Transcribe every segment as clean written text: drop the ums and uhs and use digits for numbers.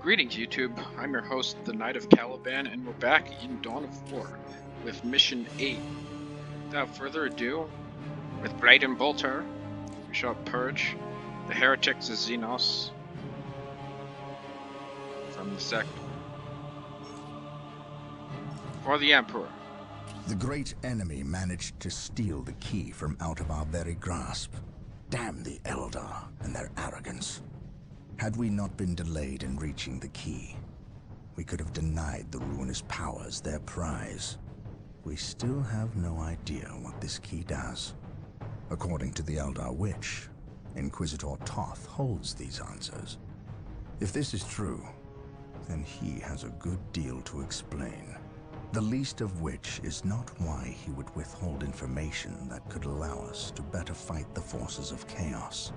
Greetings, YouTube. I'm your host, the Knight of Caliban, and we're back in Dawn of War with Mission 8. Without further ado, with Blade and Bolter, we shall purge the heretics of Xenos from the sect for the Emperor. The great enemy managed to steal the key from out of our very grasp. Damn the Eldar and their arrogance. Had we not been delayed in reaching the key, we could have denied the ruinous powers their prize. We still have no idea what this key does. According to the Eldar Witch, Inquisitor Toth holds these answers. If this is true, then he has a good deal to explain. The least of which is not why he would withhold information that could allow us to better fight the forces of chaos.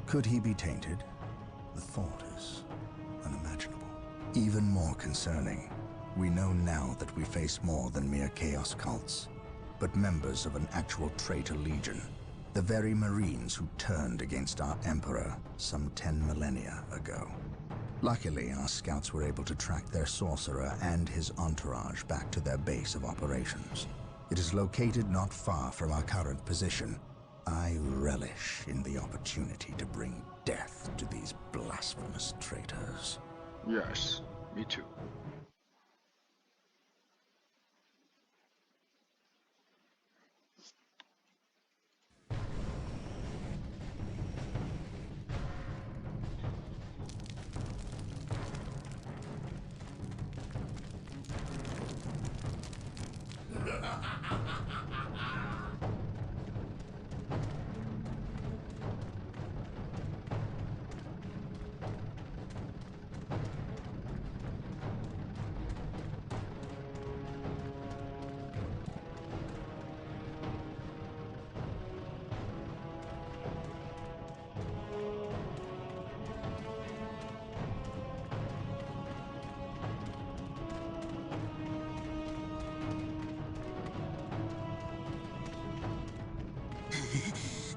Could he be tainted? The thought is unimaginable. Even more concerning, we know now that we face more than mere chaos cults, but members of an actual traitor legion, the very Marines who turned against our Emperor some 10 millennia ago. Luckily, our scouts were able to track their sorcerer and his entourage back to their base of operations. It is located not far from our current position. I relish in the opportunity to bring death to these blasphemous traitors. Yes, me too.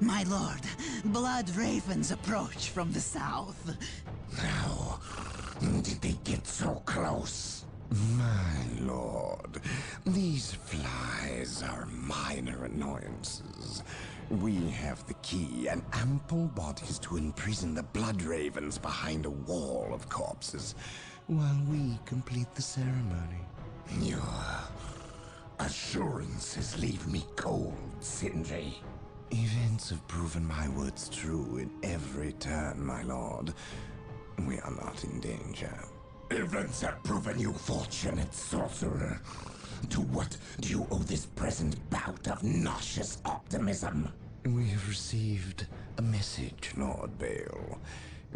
My lord, blood ravens approach from the south. How did they get so close? My lord, these flies are minor annoyances. We have the key and ample bodies to imprison the blood ravens behind a wall of corpses, while we complete the ceremony. Your assurances leave me cold, Sindri. Events have proven my words true in every turn, my lord. We are not in danger. Events have proven you fortunate, sorcerer. To what do you owe this present bout of nauseous optimism? We have received a message, Lord Bale.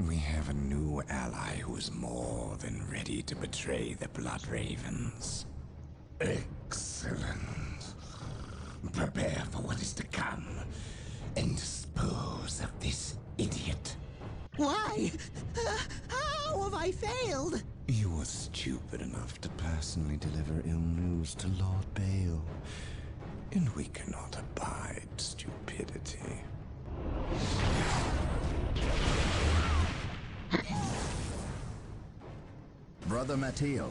We have a new ally who is more than ready to betray the Blood Ravens. Excellent. Prepare for what is to come, and dispose of this idiot. Why? How have I failed? You were stupid enough to personally deliver ill news to Lord Bale, and we cannot abide stupidity. Brother Mateo,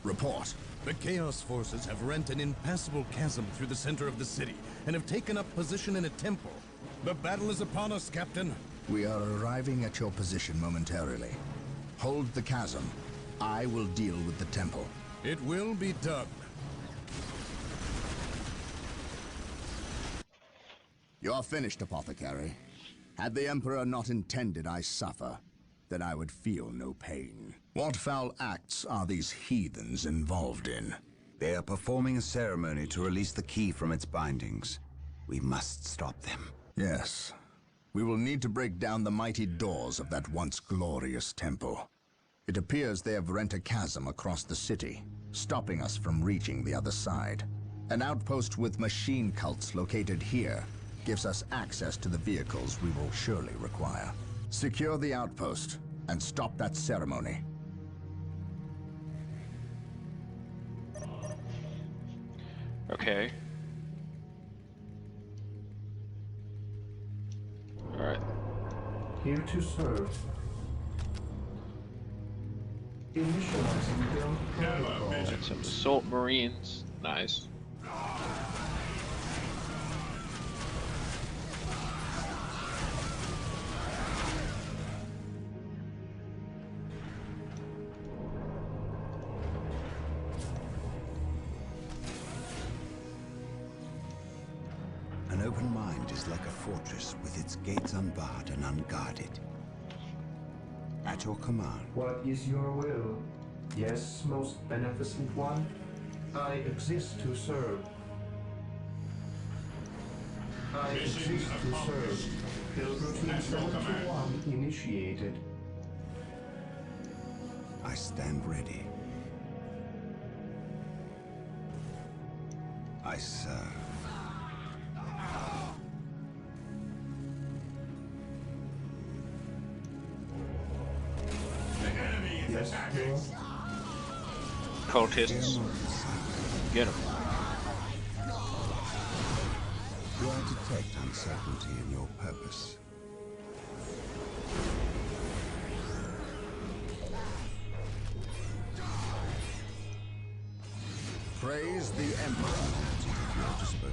report. The Chaos Forces have rent an impassable chasm through the center of the city and have taken up position in a temple. The battle is upon us, Captain. We are arriving at your position momentarily. Hold the chasm. I will deal with the temple. It will be done. You're finished, Apothecary. Had the Emperor not intended I suffer, then I would feel no pain. What foul acts are these heathens involved in? They are performing a ceremony to release the key from its bindings. We must stop them. Yes. We will need to break down the mighty doors of that once glorious temple. It appears they have rent a chasm across the city, stopping us from reaching the other side. An outpost with machine cults located here gives us access to the vehicles we will surely require. Secure the outpost and stop that ceremony. Okay. Alright. Here to serve. Initializing build protocol. And some assault marines. Nice. An open mind is like a fortress with its gates unbarred and unguarded. At your command. What is your will? Yes, most beneficent one. I exist to serve. I exist to serve. Build routine 71 initiated. I stand ready. I serve. Yes, Lord. Cultists. Get them. Do I detect uncertainty in your purpose? Praise the Emperor.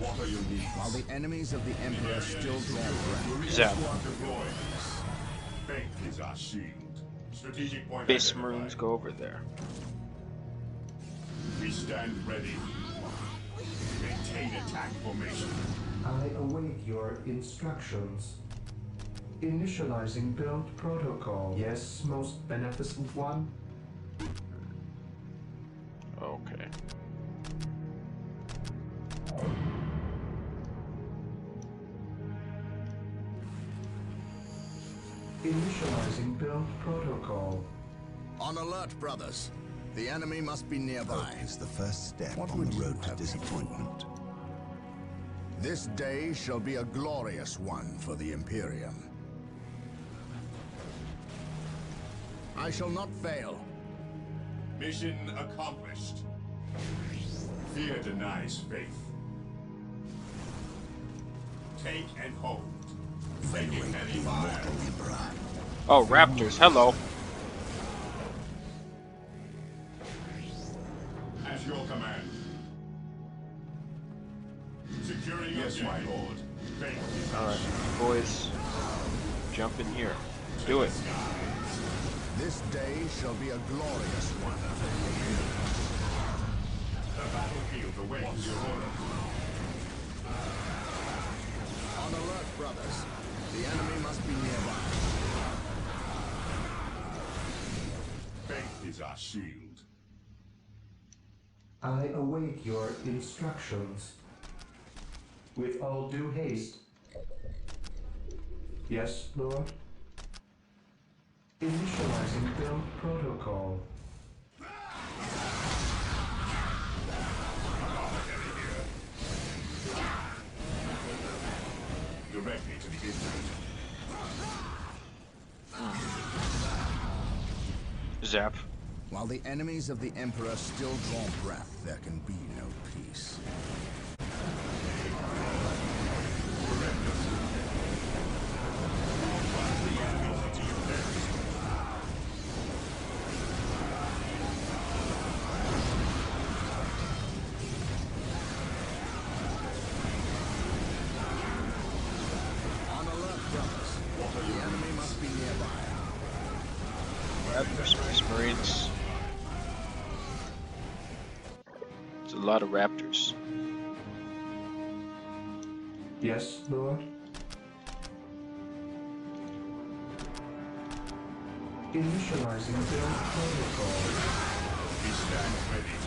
What are your needs? While the enemies of the Emperor still draw breath. Zap. Faith is our shield. Strategic point Base identified. marines go over there. We stand ready. Maintain attack formation. I await your instructions. Initializing build protocol. Yes, most beneficent one. Okay. Initializing build protocol. On alert, brothers. The enemy must be nearby. Hope is the first step What on would the you road to have me disappointment. This day shall be a glorious one for the Imperium. I shall not fail. Mission accomplished. Fear denies faith. Take and hold. Taking heavy fire. Emperor. Oh, raptors. Hello. At your command. Securing yes, my lord. Faith is our Alright, shield. boys. Jump in here. Do it. This day shall be a glorious one. The battlefield awaits your order. On alert, brothers. The enemy must be nearby. Faith is our shield. I await your instructions. With all due haste. Yes, Lord. Initializing build protocol. Directly to the instrument. Zap. While the enemies of the Emperor still draw breath, there can be no peace. On alert, brothers. The enemy must be nearby. Raptors, Space Marines. It's a lot of raptors. Yes, Lord. Initializing build protocol. We stand ready.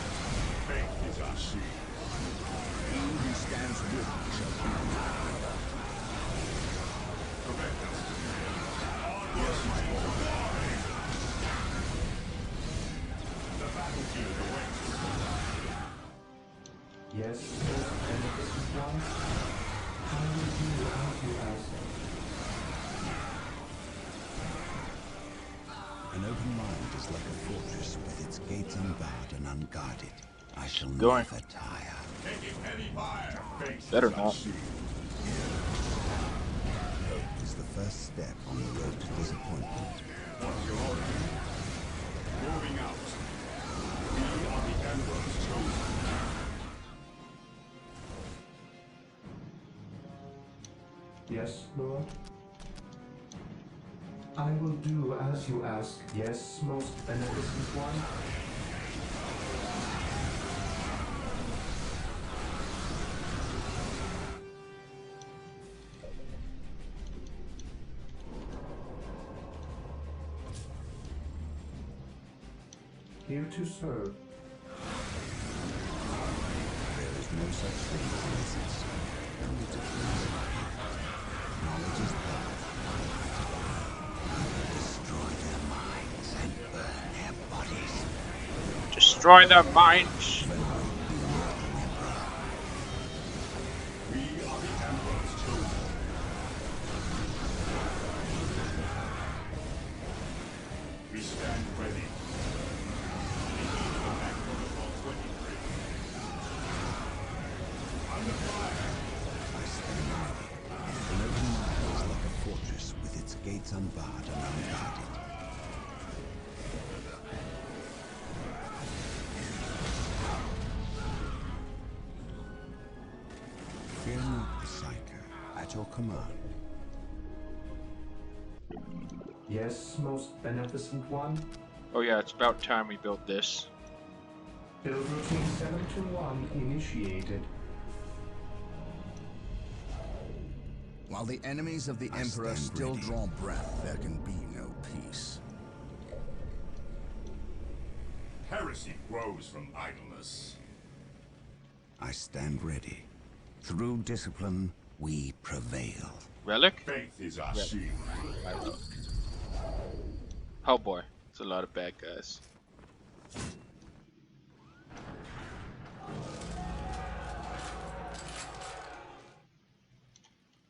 Faith is our shield. He who stands with me shall be brother. Correct us. Yes, my lord. The battlefield awaits. Yes, most beneficent one. I will do as you ask. An open mind is like a fortress with its gates unbarred and unguarded. I shall Going. never tire. Taking heavy fire. Faith Better is our not. shield. Hope is the first step on the road to disappointment. What's your order? Moving out. Yes, Lord? I will do as you ask, yes, most beneficent one. Here to serve. There is no such thing as innocence. Only to please. Knowledge is power. Destroy their minds and burn their bodies. Destroy their minds. We are the Emperor's chosen. We stand ready. Protocol 23. Under fire. I stand ready. An open mind is like a fortress with its gates unbarred and unguarded. Fear not the Psycho. At your command. Yes, most beneficent one. Oh yeah, it's about time we built this. Build routine 721 initiated. While the enemies of the I Emperor stand still ready. draw breath, there can be no peace. Heresy grows from idleness. I stand ready. Through discipline, we prevail. Relic? Faith is our shield. Oh boy, it's a lot of bad guys.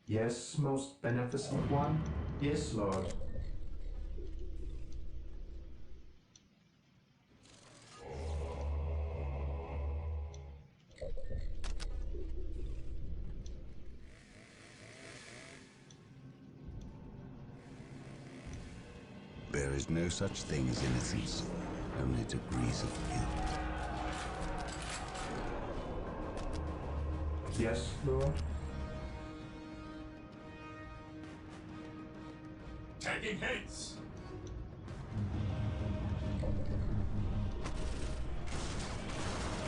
Yes, most beneficent one. Yes, Lord. There is no such thing as innocence, only degrees of guilt. Yes, Lord. Taking hits.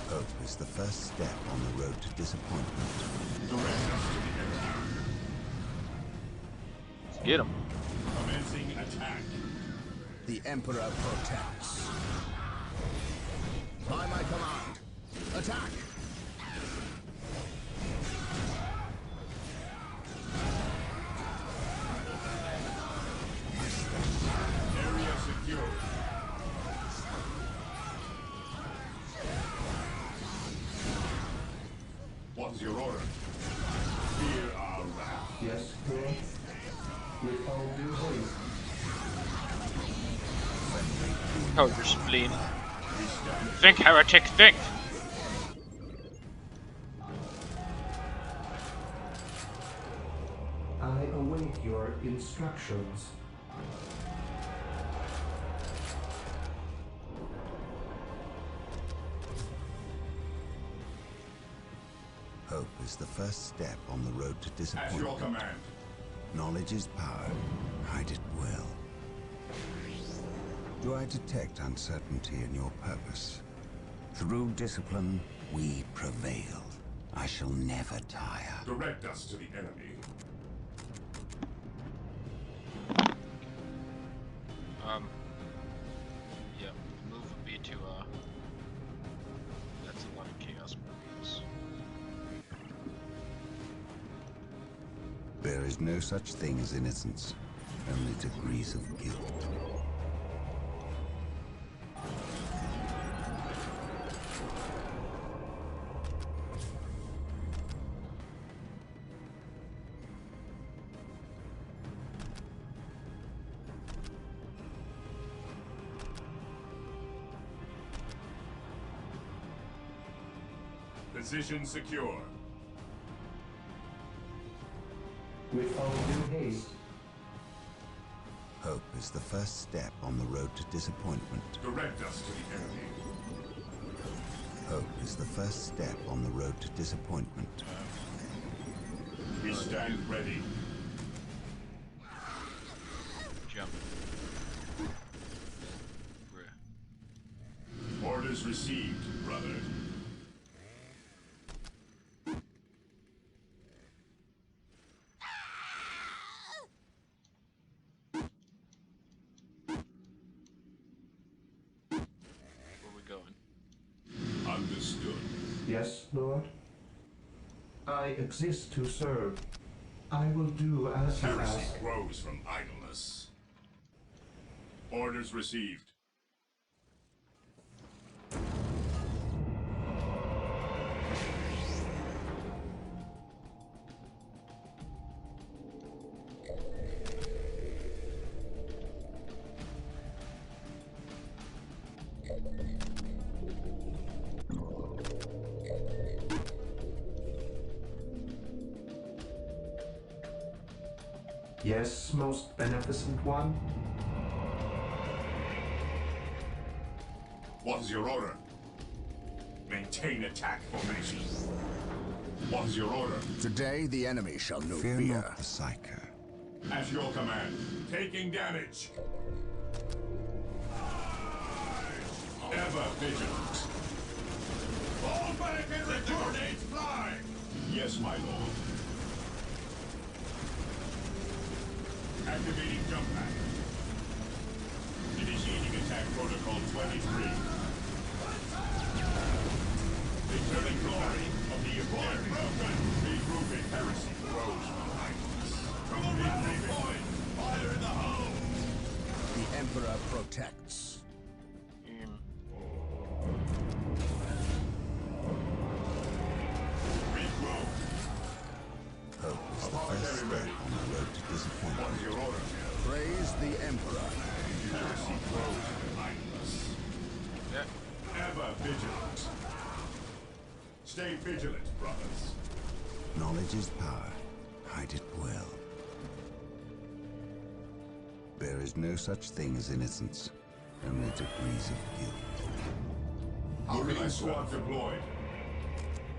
Hope is the first step on the road to disappointment. Direct us to the enemy. Let's get him. Commencing attack. The Emperor protects. By my command, attack! Area secure. What's your order? Fear our wrath. Yes, Lord. With all due haste. Oh, your spleen. We stand Think, heretic, think! I await your instructions. Hope is the first step on the road to at disappointment. your command. Knowledge is power. Hide it well. Do I detect uncertainty in your purpose? Through discipline, we prevail. I shall never tire. Direct us to the enemy. Yeah, the move would be to, that's a lot of Chaos Marines. There is no such thing as innocence, only degrees of guilt. Position secure. With all due haste. Hope is the first step on the road to disappointment. Direct us to the enemy. Hope is the first step on the road to disappointment. We stand ready. received, brother. Where we going? Understood. Yes, Lord? I exist to serve. I will do as you Heresy ask. grows from idleness. Orders received. Yes, most beneficent one? What is your order? Maintain attack formation. What is your order? Today the enemy shall know Fear fear. not the Psyker. At your command. Taking damage. Ever vigilant. Fall back and retardate fly! Yes, my lord. Activating jump pack. Initiating attack protocol 23. Declaring glory of the Imperium. Regrouping heresy grows behind us. Fire in the hole! The Emperor protects. Regroup. Hope is the first step on the road to disappointment. What is your order? Praise the Emperor. Heresy grows behind us. Yeah. Ever vigilant. Stay vigilant, brothers. Knowledge is power. Hide it well. There is no such thing as innocence, only degrees of guilt. Marine squad deployed.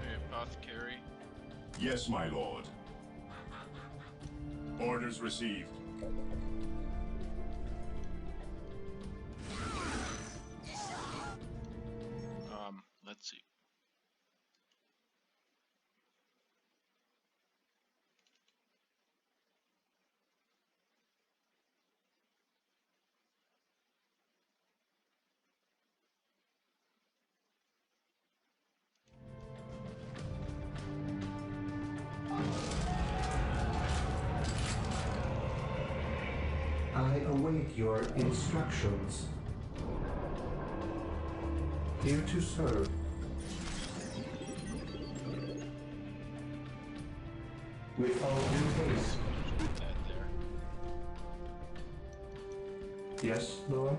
Hey, apothecary. Yes, my lord. Orders received. Let's see. I await your instructions. Here to serve. With all due haste. Put that there. Yes, Lord?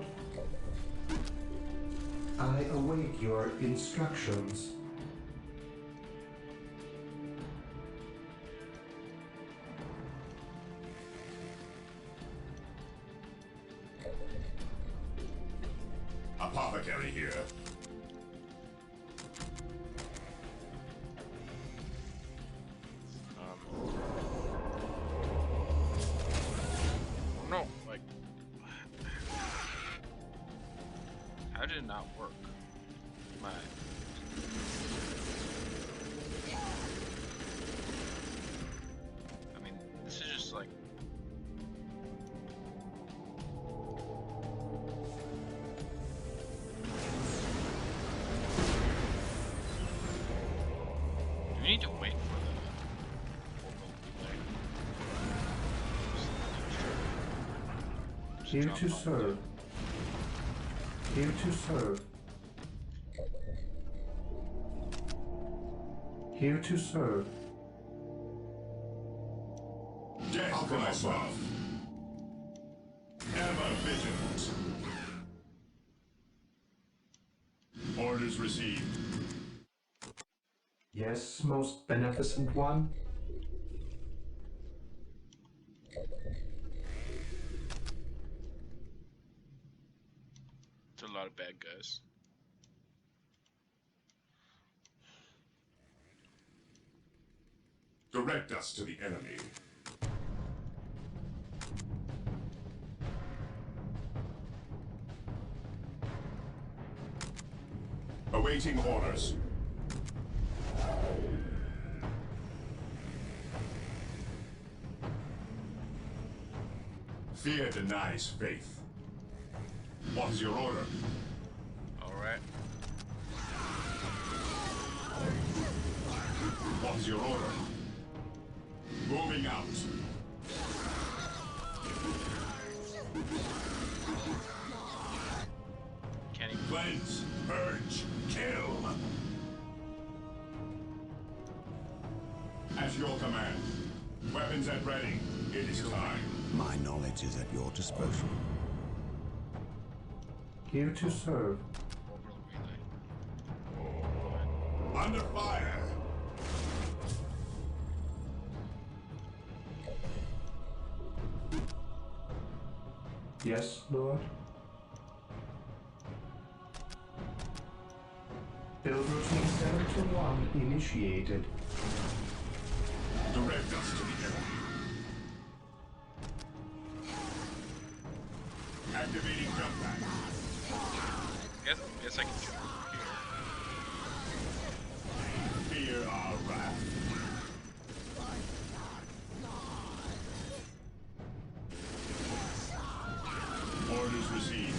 I await your instructions. Apothecary here. No, like, how did it not work? My, I mean, this is just like. Do we need to wait for the Here to serve. Here to serve. Here to serve. Death to myself. Ever vigilant. Orders received. Yes, most beneficent one. There's a lot of bad guys. Direct us to the enemy. Awaiting orders. Fear denies faith. What is your order? Alright. What is your order? Moving out. Can't even. Cleanse, purge, kill. At your command. Weapons at ready. It is time. My knowledge is at your disposal. Here to serve. Orbital relay. Under fire. Yes, Lord. Build routine 7 to 1 initiated. Direct us to the enemy. Activating jump pack. Guess I can jump over here. Fear our wrath. Orders received.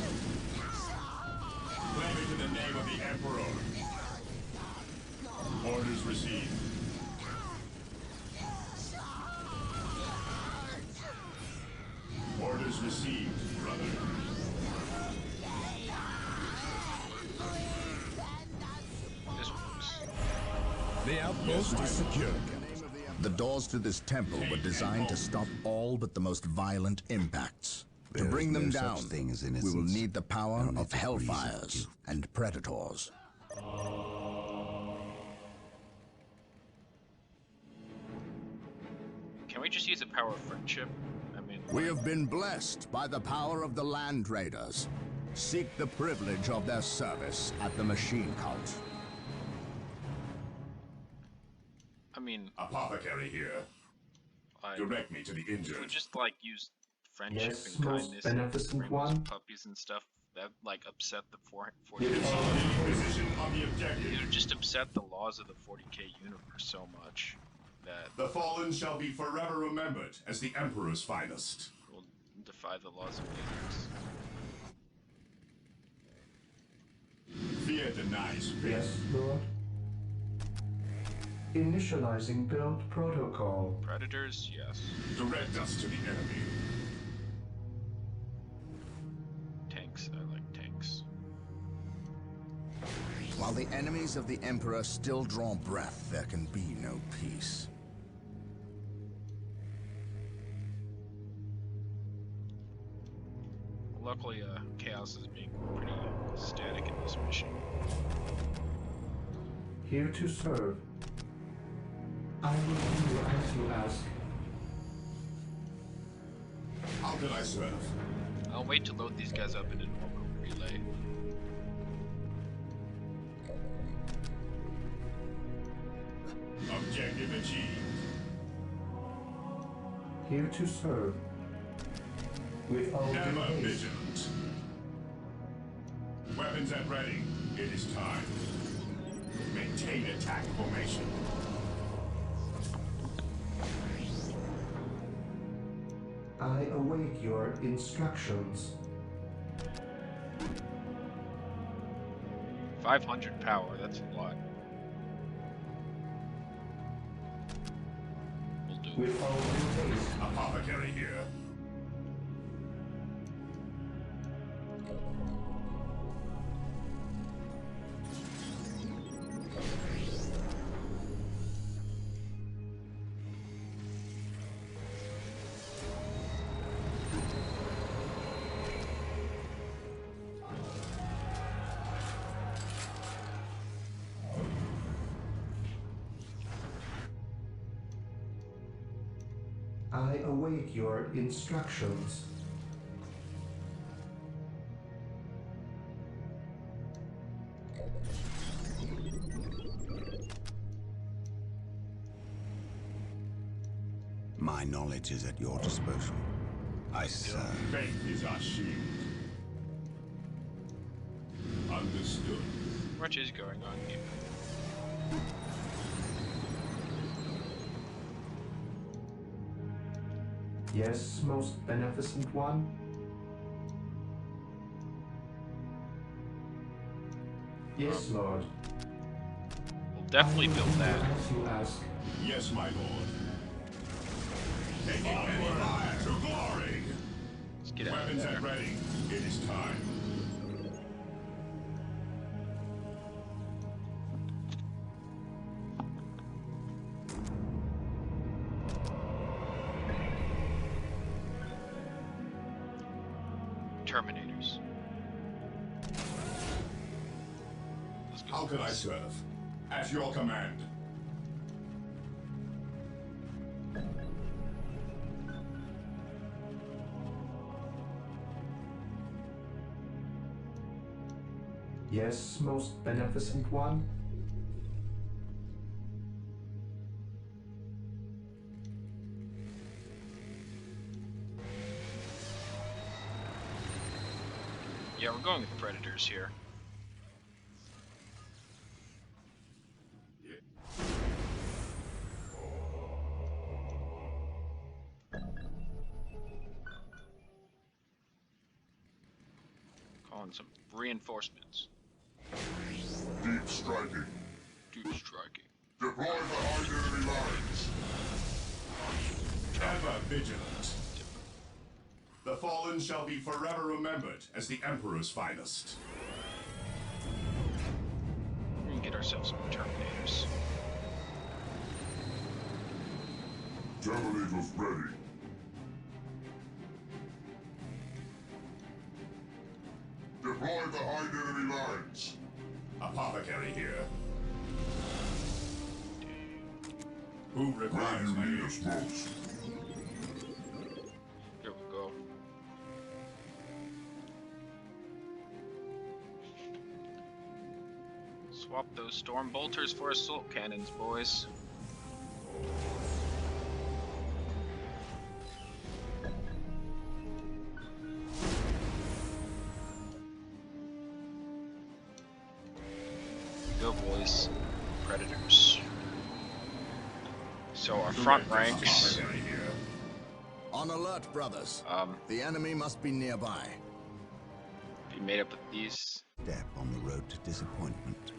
Claim it in the name of the Emperor. Orders received. Orders received, brother. This works. The outpost is secure. The doors to this temple were designed to stop all but the most violent impacts. To There bring is them no such down, thing as we will innocence, need the power only of the breeze of hellfires guilt. and predators. Can we just use the power of friendship? I mean, We have been blessed by the power of the Land Raiders. Seek the privilege of their service at the Machine Cult. Apothecary here. Direct me to the if we injured. just like use friendship Yes, and most kindness and beneficent bring those one. puppies and stuff, that like upset the 40K. Position on the objective. It would just upset the laws of the 40K universe so much that The fallen shall be forever remembered as the Emperor's finest. it will defy the laws of physics. Fear denies faith. Yes, Lord. Initializing build protocol. Predators, yes. Direct us to the enemy. Tanks, I like tanks. While the enemies of the Emperor still draw breath, there can be no peace. Luckily, Chaos is being pretty static in this mission. Here to serve. I will do as you ask. How can I serve? I'll wait to load these guys up in an orbital relay. Objective achieved. Here to serve. With all Ever due haste. vigilant. Weapons at ready. It is time. Maintain attack formation. I await your instructions. 500 power, that's a lot. We'll do. With all due haste. Apothecary here. I await your instructions. My knowledge is at your disposal. I serve. Faith is our shield. Understood. much is going on here. Yes, most beneficent one? Yes, Lord. We'll definitely build that. As you ask. Yes, my lord. Taking any fire to glory. Let's get out of Weapons there. at ready. It is time. Terminators. Let's go. How can I serve? At your command. Yes, most beneficent one? Yeah, we're going with predators here. Calling some reinforcements. Deep striking. Deep striking. Deploy behind enemy lines. Ever vigilant. The fallen shall be forever remembered as the Emperor's finest. We can get ourselves some terminators. Terminators ready. Deploy behind enemy lines. Apothecary here. Who Where requires you my need aid? us most. Here we go. Swap those storm bolters for assault cannons, boys. Go, boys. Predators. So our front ranks. Apothecary here. On alert, brothers. Um, The enemy must be nearby. be made up of these. Step on the road to disappointment.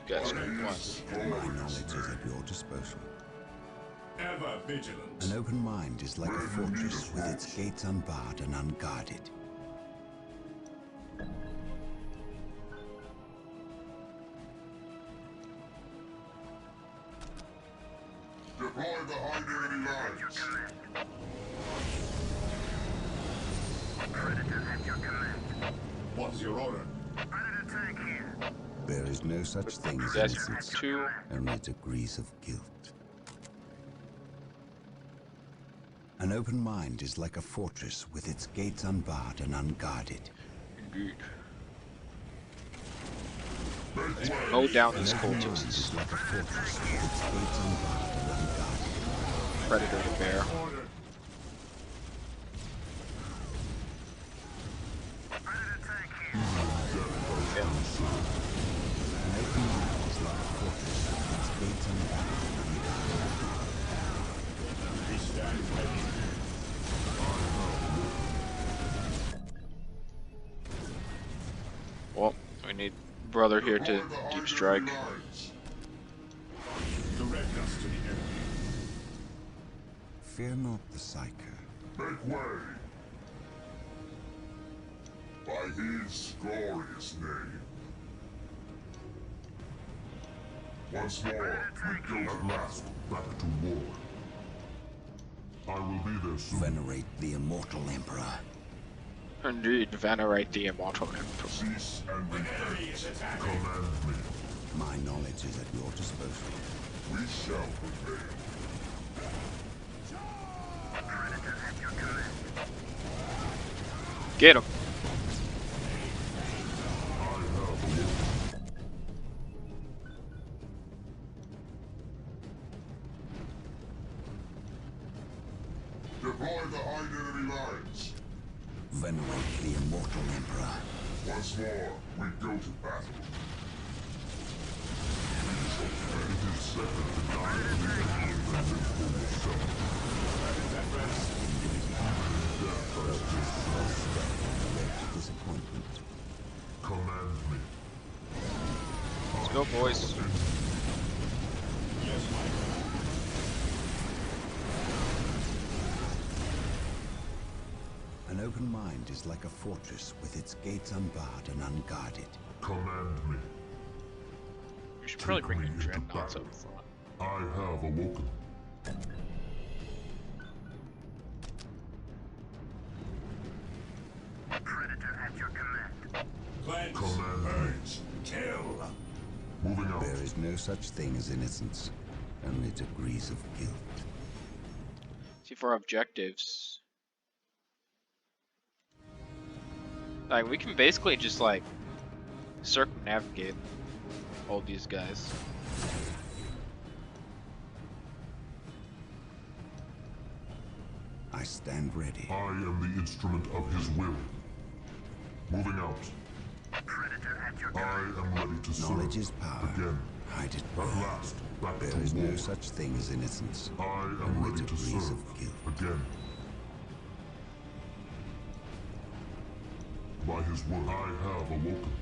You guys are what? My knowledge is at your disposal. Ever vigilant. An open mind is like a fortress with its gates unbarred and unguarded. Deploy behind enemy lines. What is your order? There is no such thing as That's innocence, two. only degrees of guilt. An open mind is like a fortress with its gates unbarred and unguarded. Indeed. Let's mow down these An open mind cultists. is like a fortress with its gates unbarred and unguarded. Predator to bear. Order. An open mind is like a fortress with its gates unbarred and unguarded. We stand ready. Well, we need brother here to Deploy behind deep enemy strike. lines. Direct us to the enemy. Fear not the psyker. Make way. By his glorious name. Once more, we go at last back to war. I will be there soon. Venerate the immortal emperor. Indeed, venerate the immortal emperor. Cease and repent. Enemy is attacking. Command me. My knowledge is at your disposal. We shall prevail. Get him. Deploy behind enemy lines. Venerate the immortal emperor. Once more, we go to battle. It is better to die for the Emperor than live for yourself. Death I still Disappointment. command me. Let's go, boys. An open mind is like a fortress with its gates unbarred and unguarded. Command me. You should probably bring Take your me into dreadnoughts battle. up front. I have awoken. Predator at your command. Command me. Kill! Moving out. There is no such thing as innocence, only degrees of guilt. See, for objectives, like, we can basically just, like, circumnavigate all these guys. I stand ready. I am the instrument of his will. Moving out. Predator at your I am ready to serve. Knowledge is power. Again. Hide it At well. last, back There to is war. no such thing as innocence, I am only ready to degrees serve. of guilt. Again. By his word, I have awoken.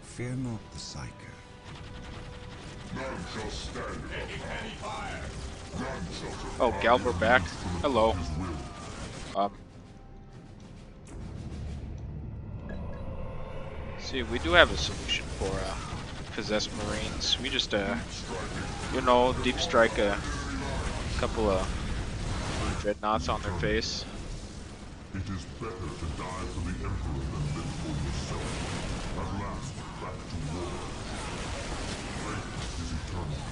Fear not the psyker. None shall stand. Heavy fire. None shall Oh, Gal, we're back. Hello. his will. See, we do have a solution for possessed Marines. We just, you know, deep strike a couple of dreadnoughts on their face. It is better to die for the Emperor than live for yourself. At last, back to war. Faith is eternal.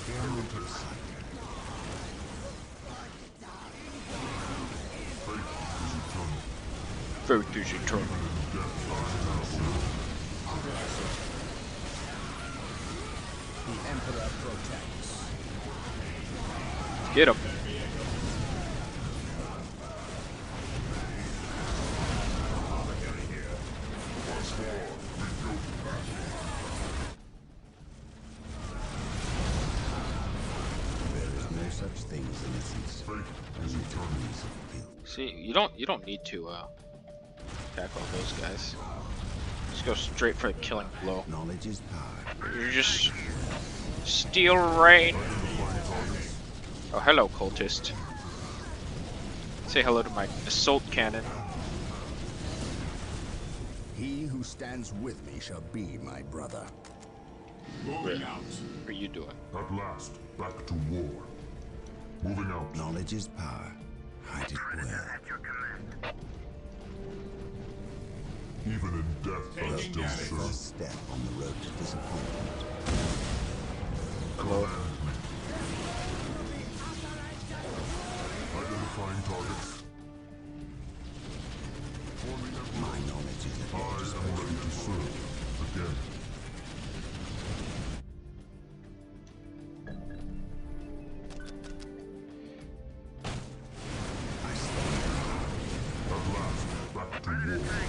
Burn, heretics. Faith is eternal. Faith is eternal. Death I have awoken. The Emperor protects. Get him. Once more, we go to battle. There is no such thing as innocence, Faith is only eternal. degrees of guilt. See, you don't need to attack all those guys. Just go straight for the killing blow. Knowledge is power. You're just steel rain. Oh, hello, cultist. Say hello to my assault cannon. He who stands with me shall be my brother. Moving out. What are you doing? At last, back to war. Moving out. Knowledge is power. Hide it well. at your command. Even in death, I still serve. First step on the road to disappointment. Hello. Identifying targets. My knowledge is at I your am disposal. ready to serve. Again. I stand At last, back to war.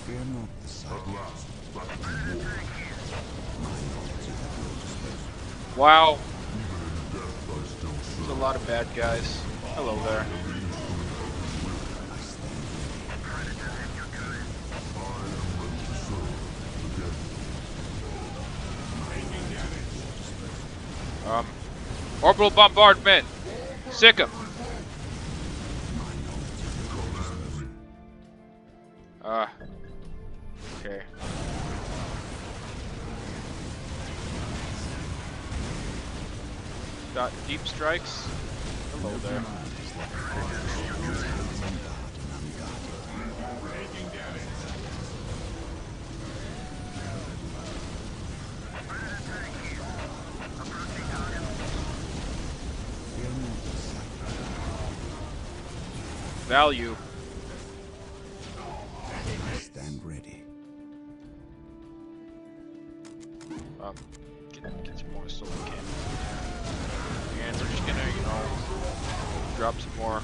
Fear not the sight. At last, back to war. My knowledge is at your disposal. Wow, Even in death, I still there's a serve. lot of bad guys. Hello there. I stand I am ready to serve. Again. Orbital bombardment. Sick 'em. Command me. Okay. Got deep strikes. Hello there. Value. Stand ready. Get some more solar cannon. And we're just gonna, you know, drop some more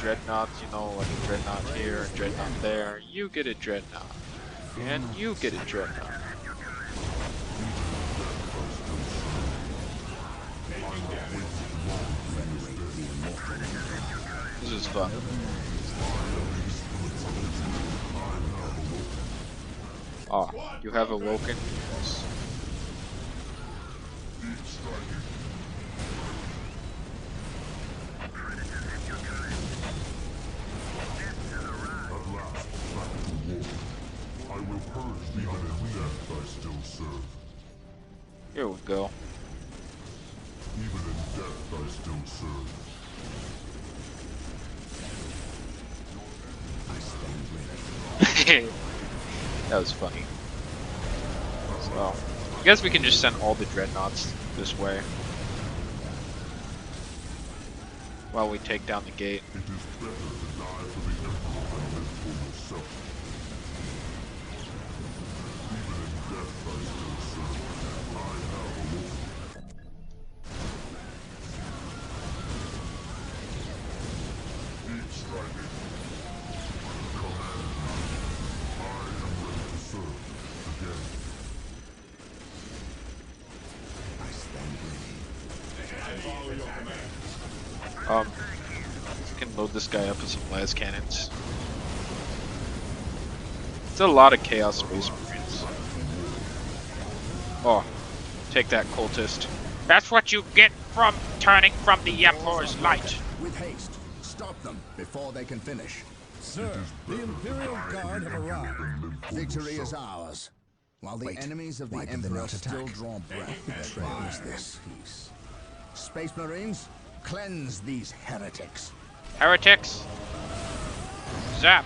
dreadnoughts, you know, like a dreadnought here, a dreadnought there. You get a dreadnought. And you get a dreadnought. This is fun. Ah, you have awoken? Yes. I will purge the even in death I still serve. Here we go. Even in death I still serve. I stand ready. That was funny. So, I guess we can just send all the dreadnoughts this way. While we take down the gate. It is better to die for the Emperor than live for yourself. Even in death I still serve. I have awoken. Keep striking. Command me. I am ready to serve. Again. I stand ready. We can load this guy up with some las cannons. It's a lot of Chaos Space Marines. Oh, take that, cultist. That's what you get from turning from the Emperor's light. With haste, stop them before they can finish. Sir, the Imperial Guard have arrived. Victory is ours. While the enemies of the Emperor still draw breath, their trail is this peace. Space Marines, cleanse these heretics. Heretics? Zap.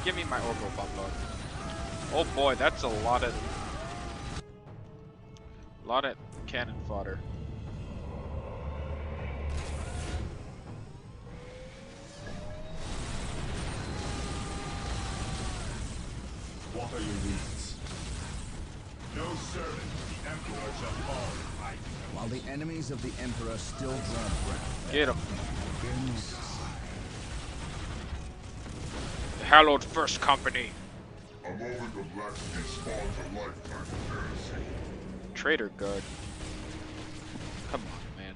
Give me my orbital bomb. Oh boy, that's a lot of cannon fodder. What are your needs? No servant, the Emperor shall fall. While the enemies of the Emperor still draw breath. Get him. The hallowed First Company. A moment of laxity spawns a lifetime of heresy. Traitor Guard. Come on, man.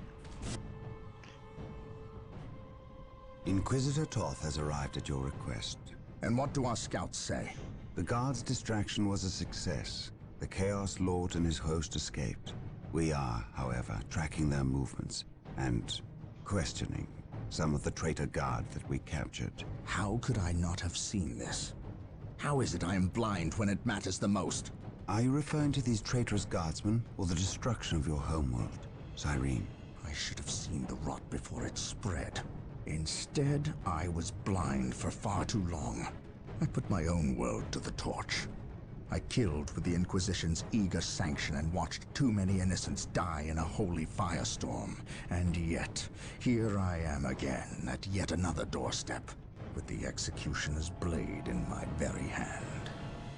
Inquisitor Toth has arrived at your request. And what do our scouts say? The Guard's distraction was a success. The Chaos Lord and his host escaped. We are, however, tracking their movements and questioning some of the traitor guard that we captured. How could I not have seen this? How is it I am blind when it matters the most? Are you referring to these traitorous guardsmen or the destruction of your homeworld, Cyrene? I should have seen the rot before it spread. Instead, I was blind for far too long. I put my own world to the torch. I killed with the Inquisition's eager sanction and watched too many innocents die in a holy firestorm. And yet, here I am again at yet another doorstep, with the executioner's blade in my very hand.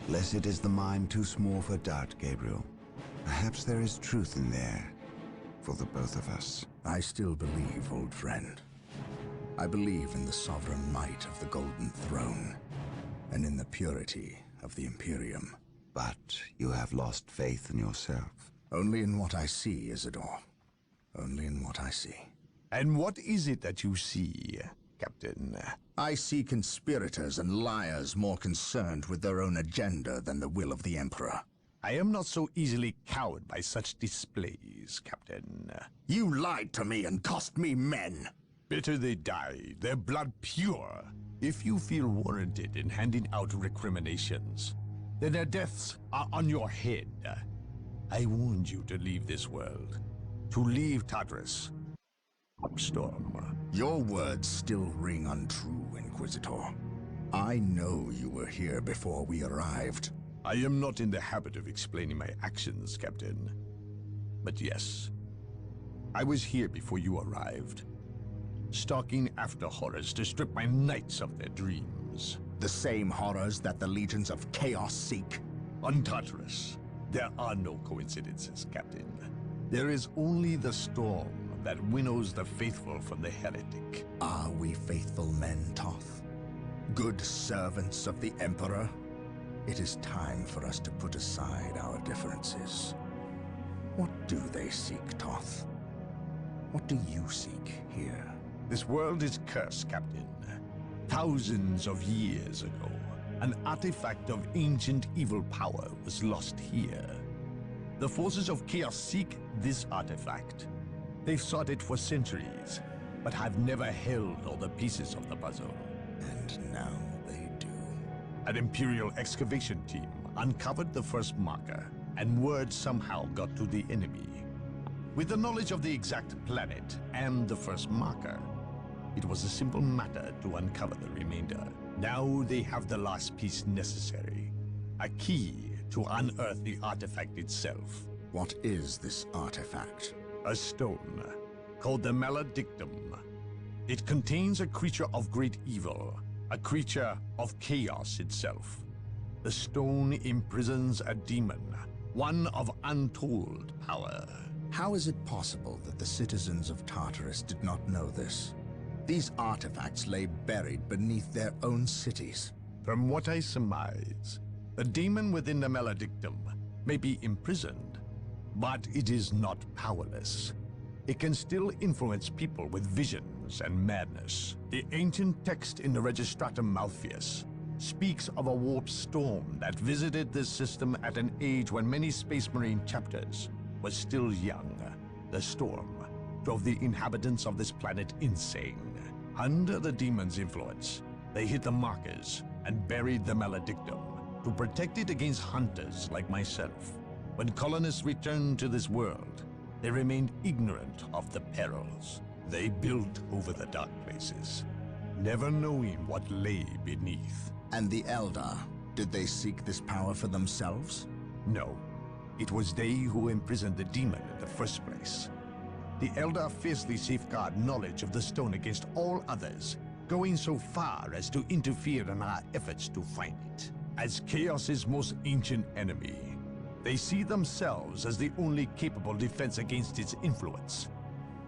Blessed is the mind too small for doubt, Gabriel. Perhaps there is truth in there, for the both of us. I still believe, old friend. I believe in the sovereign might of the Golden Throne, and in the purity of the Imperium. But you have lost faith in yourself. Only in what I see, Isidore. Only in what I see. And what is it that you see, Captain? I see conspirators and liars more concerned with their own agenda than the will of the Emperor. I am not so easily cowed by such displays, Captain. You lied to me and cost me men. Better they die, their blood pure. If you feel warranted in handing out recriminations, then their deaths are on your head. I warned you to leave this world, to leave Tartarus. Storm. Your words still ring untrue, Inquisitor. I know you were here before we arrived. I am not in the habit of explaining my actions, Captain. But yes, I was here before you arrived, stalking after horrors to strip my knights of their dreams. The same horrors that the legions of chaos seek. On Tartarus, There are no coincidences, Captain. There is only the storm that winnows the faithful from the heretic. Are we faithful men, Toth? Good servants of the Emperor? It is time for us to put aside our differences. What do they seek, Toth? What do you seek here? This world is cursed, Captain. Thousands of years ago, an artifact of ancient evil power was lost here. The forces of chaos seek this artifact. They've sought it for centuries, but have never held all the pieces of the puzzle. And now they do. An Imperial excavation team uncovered the first marker, and word somehow got to the enemy. With the knowledge of the exact planet and the first marker, it was a simple matter to uncover the remainder. Now they have the last piece necessary, a key to unearth the artifact itself. What is this artifact? A stone, called the Maledictum. It contains a creature of great evil, a creature of chaos itself. The stone imprisons a demon, one of untold power. How is it possible that the citizens of Tartarus did not know this? These artifacts lay buried beneath their own cities. From what I surmise, the demon within the Maledictum may be imprisoned, but it is not powerless. It can still influence people with visions and madness. The ancient text in the Registratum Malpheus speaks of a warp storm that visited this system at an age when many Space Marine chapters was still young. The storm drove the inhabitants of this planet insane. Under the demon's influence, they hit the markers and buried the Maledictum to protect it against hunters like myself. When colonists returned to this world, they remained ignorant of the perils. They built over the dark places, never knowing what lay beneath. And the Eldar, did they seek this power for themselves? No, it was they who imprisoned the demon in the first place. The Eldar fiercely safeguard knowledge of the stone against all others, going so far as to interfere in our efforts to find it. As Chaos's most ancient enemy, they see themselves as the only capable defense against its influence,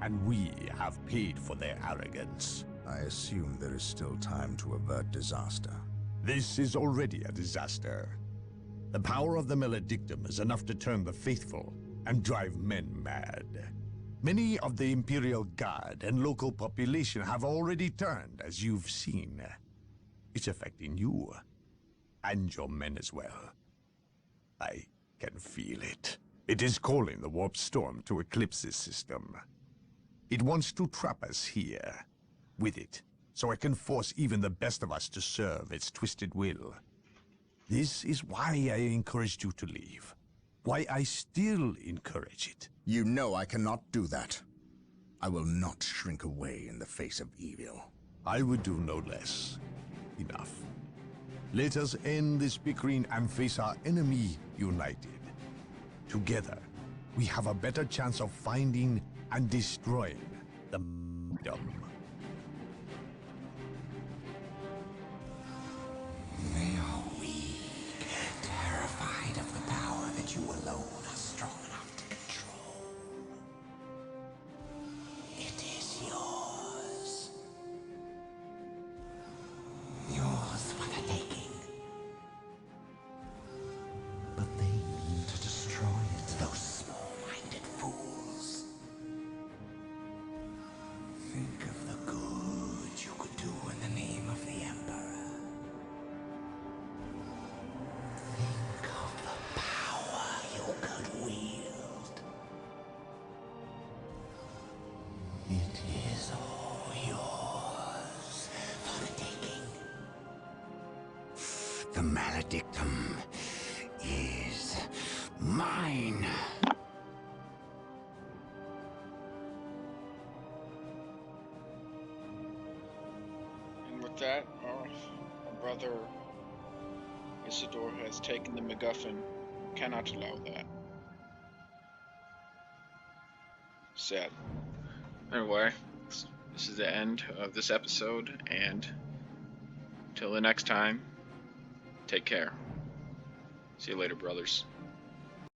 and we have paid for their arrogance. I assume there is still time to avert disaster. This is already a disaster. The power of the Maledictum is enough to turn the faithful and drive men mad. Many of the Imperial Guard and local population have already turned, as you've seen. It's affecting you, and your men as well. I can feel it. It is calling the warp storm to eclipse this system. It wants to trap us here, with it, so it can force even the best of us to serve its twisted will. This is why I encouraged you to leave. Why I still encourage it. You know I cannot do that. I will not shrink away in the face of evil. I would do no less. Enough. Let us end this bickering and face our enemy united. Together, we have a better chance of finding and destroying the dumb. They are weak, terrified of the power that you alone are strong enough to control. It is yours. Yours for the taking. But they mean to destroy it, those small-minded fools. Think of the good you could do in the name of the Emperor. Think of the power you could wield. It is all yours for the taking. The Maledictum is mine. And with that, our brother Isidore has taken the MacGuffin. Cannot allow that. Sad. Anyway, this is the end of this episode, and till the next time, take care. See you later, brothers.